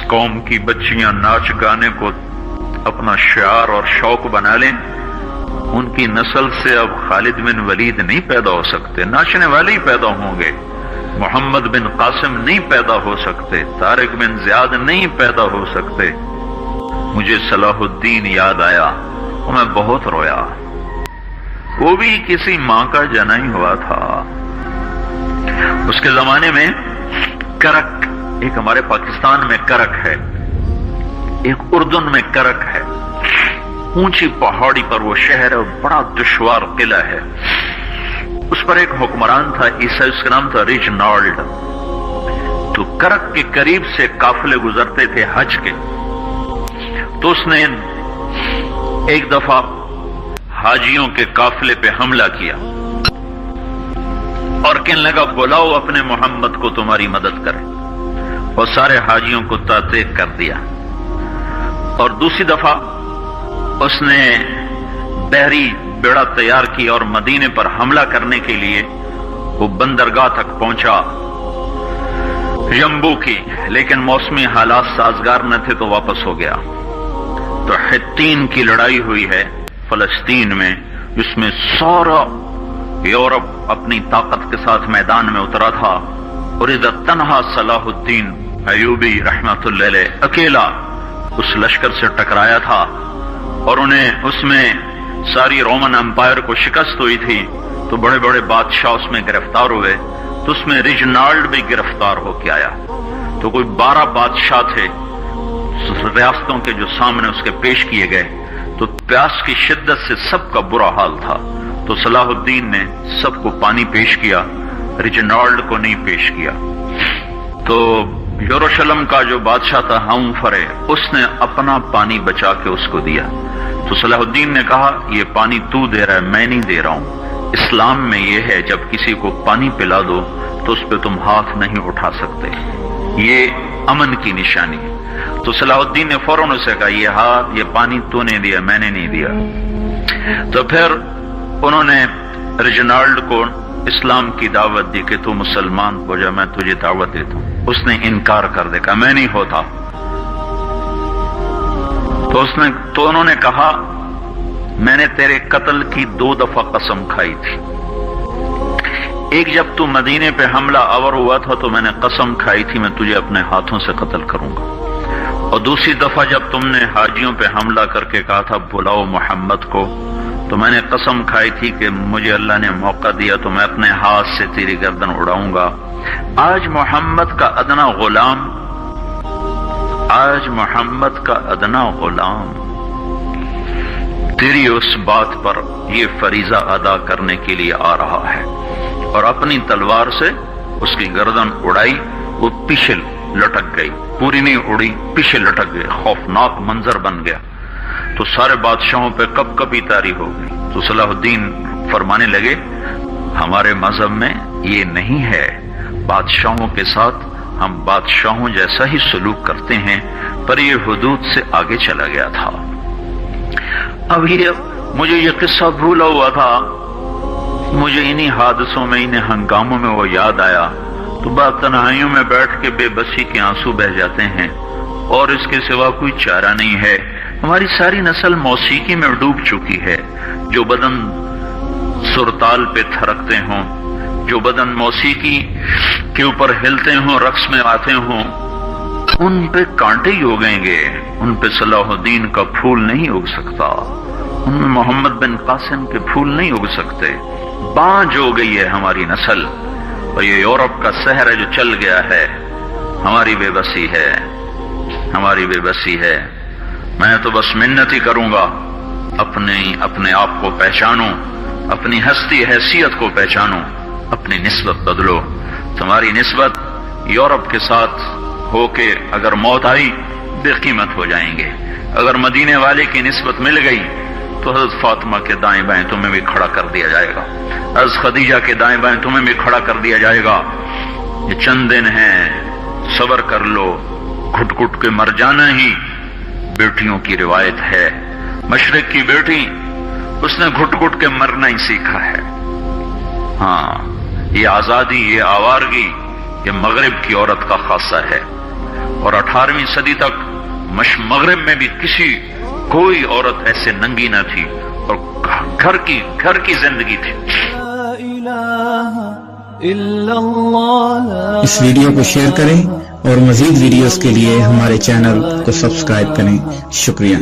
قوم کی بچیاں ناچ گانے کو اپنا شعار اور شوق بنا لیں، ان کی نسل سے اب خالد بن ولید نہیں پیدا ہو سکتے، ناچنے والے ہی پیدا ہوں گے، محمد بن قاسم نہیں پیدا ہو سکتے، طارق بن زیاد نہیں پیدا ہو سکتے۔ مجھے صلاح الدین یاد آیا اور میں بہت رویا۔ وہ بھی کسی ماں کا جنا ہی ہوا تھا۔ اس کے زمانے میں کرک، ایک ہمارے پاکستان میں کرک ہے، ایک اردن میں کرک ہے، اونچی پہاڑی پر وہ شہر ہے، بڑا دشوار قلعہ ہے۔ اس پر ایک حکمران تھا عیسائی، اس کا نام تھا ریجنالڈ۔ تو کرک کے قریب سے قافلے گزرتے تھے حج کے، تو اس نے ایک دفعہ حاجیوں کے قافلے پہ حملہ کیا اور کہنے لگا بلاؤ اپنے محمد کو تمہاری مدد کرے، اور سارے حاجیوں کو تعطیق کر دیا۔ اور دوسری دفعہ اس نے بحری بیڑا تیار کی اور مدینے پر حملہ کرنے کے لیے وہ بندرگاہ تک پہنچا یمبو کی، لیکن موسمی حالات سازگار نہ تھے تو واپس ہو گیا۔ تو حطین کی لڑائی ہوئی ہے فلسطین میں، جس میں سارا یورپ اپنی طاقت کے ساتھ میدان میں اترا تھا، اور ادھر تنہا صلاح الدین ایوبی رحمت اللہ علیہ اکیلا اس لشکر سے ٹکرایا تھا، اور انہیں اس میں ساری رومن امپائر کو شکست ہوئی تھی، تو بڑے بڑے بادشاہ اس میں گرفتار ہوئے، تو اس میں ریجنالڈ بھی گرفتار ہو کے آیا۔ تو کوئی 12 بادشاہ تھے ریاستوں کے جو سامنے اس کے پیش کیے گئے، تو پیاس کی شدت سے سب کا برا حال تھا، تو صلاح الدین نے سب کو پانی پیش کیا، ریجنالڈ کو نہیں پیش کیا۔ تو یروشلم کا جو بادشاہ تھا ہمفرے، اس نے اپنا پانی بچا کے اس کو دیا۔ تو صلاح الدین نے کہا یہ پانی تو دے رہا ہے، میں نہیں دے رہا ہوں۔ اسلام میں یہ ہے جب کسی کو پانی پلا دو تو اس پہ تم ہاتھ نہیں اٹھا سکتے، یہ امن کی نشانی ہے۔ تو صلاح الدین نے فوراً اسے کہا یہ پانی تو نے دیا، میں نے نہیں دیا۔ تو پھر انہوں نے ریجنالڈ کو اسلام کی دعوت دی کہ تو مسلمان ہو جا، میں تجھے دعوت دیتا ہوں۔ اس نے انکار کر دیا، کہا میں نہیں ہوتا۔ تو انہوں نے کہا میں نے تیرے قتل کی 2 دفعہ قسم کھائی تھی، ایک جب تو مدینے پہ حملہ آور ہوا تھا تو میں نے قسم کھائی تھی میں تجھے اپنے ہاتھوں سے قتل کروں گا، اور دوسری دفعہ جب تم نے حاجیوں پہ حملہ کر کے کہا تھا بلاؤ محمد کو، تو میں نے قسم کھائی تھی کہ مجھے اللہ نے موقع دیا تو میں اپنے ہاتھ سے تیری گردن اڑاؤں گا۔ آج محمد کا ادنا غلام تیری اس بات پر یہ فریضہ ادا کرنے کے لیے آ رہا ہے، اور اپنی تلوار سے اس کی گردن اڑائی، وہ پیچھے لٹک گئی، پوری نہیں اڑی، پیچھے لٹک گئی، خوفناک منظر بن گیا۔ تو سارے بادشاہوں پہ کب کبھی طاری ہو گئی۔ تو صلاح الدین فرمانے لگے ہمارے مذہب میں یہ نہیں ہے، بادشاہوں کے ساتھ ہم بادشاہوں جیسا ہی سلوک کرتے ہیں، پر یہ حدود سے آگے چلا گیا تھا۔ اب مجھے یہ قصہ بھولا ہوا تھا، مجھے انہی حادثوں میں، انہی ہنگاموں میں وہ یاد آیا، تو بعد تنہائیوں میں بیٹھ کے بے بسی کے آنسو بہ جاتے ہیں، اور اس کے سوا کوئی چارہ نہیں ہے۔ ہماری ساری نسل موسیقی میں ڈوب چکی ہے، جو بدن سرتال پہ تھرکتے ہوں، جو بدن موسیقی کے اوپر ہلتے ہوں، رقص میں آتے ہوں، ان پہ کانٹے ہی اگیں گے، ان پہ صلاح الدین کا پھول نہیں اگ سکتا، ان میں محمد بن قاسم کے پھول نہیں اگ سکتے۔ بانجھ ہو گئی ہے ہماری نسل، اور یہ یورپ کا سحر ہے جو چل گیا ہے، ہماری بے بسی ہے، ہماری بے بسی ہے۔ میں تو بس منت ہی کروں گا اپنے آپ کو پہچانو، اپنی ہستی حیثیت کو پہچانو، اپنی نسبت بدلو۔ تمہاری نسبت یورپ کے ساتھ ہو کے اگر موت آئی بے قیمت ہو جائیں گے، اگر مدینے والے کی نسبت مل گئی تو حضرت فاطمہ کے دائیں بائیں تمہیں بھی کھڑا کر دیا جائے گا، حضرت خدیجہ کے دائیں بائیں تمہیں بھی کھڑا کر دیا جائے گا۔ یہ چند دن ہیں، صبر کر لو، گھٹ گھٹ کے مر جانا ہی بیٹیوں کی روایت ہے۔ مشرق کی بیٹی اس نے گھٹ گھٹ کے مرنا ہی سیکھا ہے۔ ہاں، یہ آزادی، یہ آوارگی، یہ مغرب کی عورت کا خاصہ ہے، اور 18ویں صدی تک مغرب میں بھی کوئی عورت ایسے ننگی نہ تھی، اور گھر کی زندگی تھی۔ اس ویڈیو کو شیئر کریں اور مزید ویڈیوز کے لیے ہمارے چینل کو سبسکرائب کریں۔ شکریہ۔